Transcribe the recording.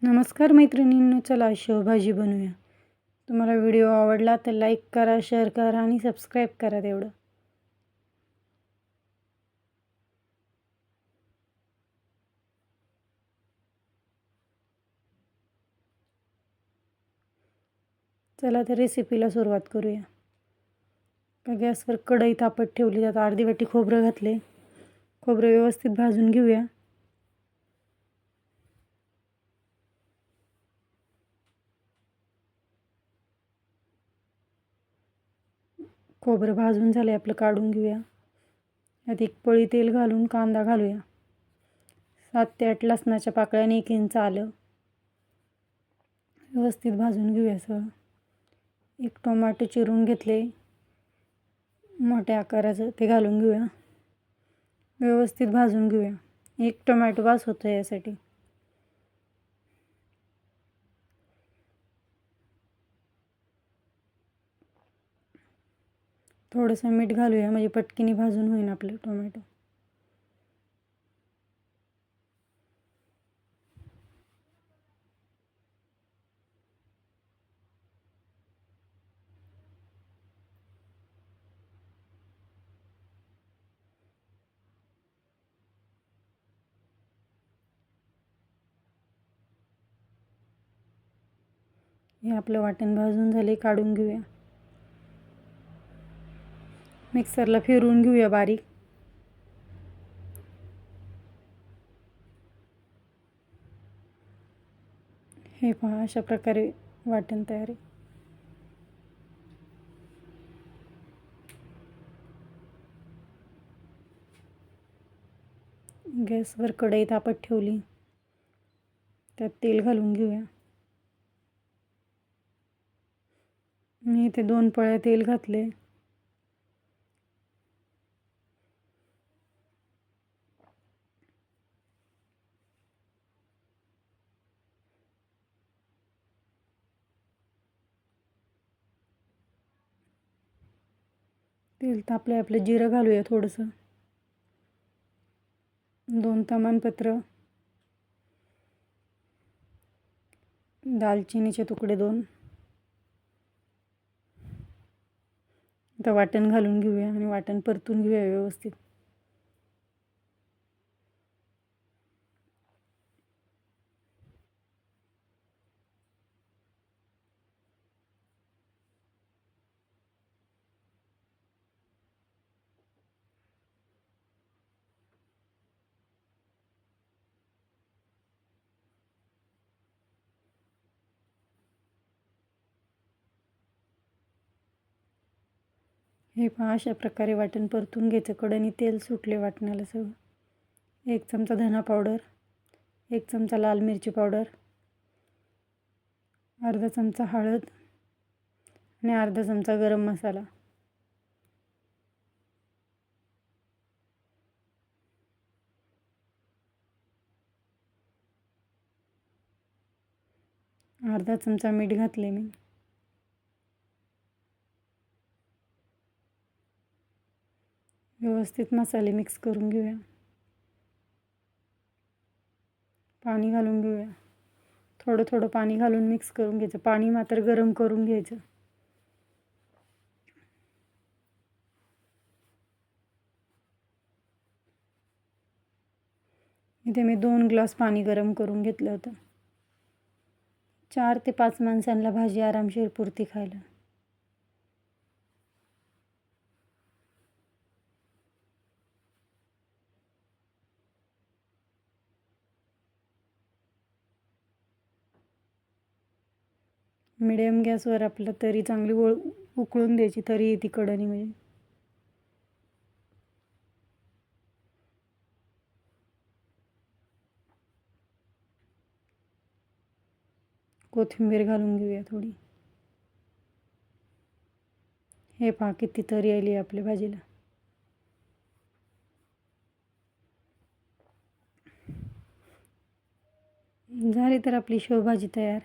नमस्कार मैत्रिणींनो, चला शेवभाजी बनवूया. तुम्हाला व्हिडिओ आवडला तर लाईक करा, शेअर करा आणि सबस्क्राईब करा तेवढं. चला तर रेसिपीला सुरुवात करूया. गॅसवर कढई तापत ठेवली, त्यात अर्धी वाटी खोबरं घातले. खोबरं व्यवस्थित भाजून घेऊया. खोबरं भाजून झाले आपलं, काढून घेऊया. त्यात एक पळी तेल घालून कांदा घालूया. 7 ते 8 लसणाच्या पाकळ्या आणि 1 इंच आलं व्यवस्थित भाजून घेऊया सगळं. एक टोमॅटो चिरून घेतले मोठ्या आकाराचं, ते घालून घेऊया. व्यवस्थित भाजून घेऊया. एक टोमॅटो बास होतं यासाठी. थोडंसं मीठ घालूया, म्हणजे पटकीने भाजून होईल आपलं टोमॅटो. हे आपलं वाटण भाजून झाले, काढून घेऊया. मिक्सरला फिरवून घेऊया बारीक. हे पहा, अशा प्रकारे वाटण तयार आहे. गॅसवर कढई तापत ठेवली, त्यात तेल घालून घेऊया. मी इथे 2 पळ्या तेल घातले. तेल तापले आपलं, जिरं घालूया थोडंसं. 2 तमालपत्र, दालचिनीचे तुकडे 2. आता वाटण घालून घेऊया आणि वाटण परतून घेऊया व्यवस्थित. हे पहा, अशा प्रकारे वाटण परतून घ्यायचं. कढईने तेल सुटले वाटणाला सगळं. 1 चमचा धना पावडर, 1 चमचा लाल मिरची पावडर, अर्धा चमचा हळद आणि अर्धा चमचा गरम मसाला. अर्धा चमचा मीठ घातले मी. व्यवस्थित मसाले मिक्स करून घेऊया. पाणी घालून घेऊया. थोडं थोडं पाणी घालून मिक्स करून घ्यायचं. पाणी मात्र गरम करून घ्यायचं. इथे मी 2 ग्लास पाणी गरम करून घेतलं होतं. 4 ते 5 माणसांना भाजी आरामशीर पुरती खायला. मिडियम गॅसवर आपलं तरी चांगली उकळून द्यायची. तरी ती कढई म्हणजे कोथिंबीर घालून घेऊया थोडी. हे पहा, किती तरी आली आपल्या भाजीला. झाली तर आपली शेवभाजी तयार.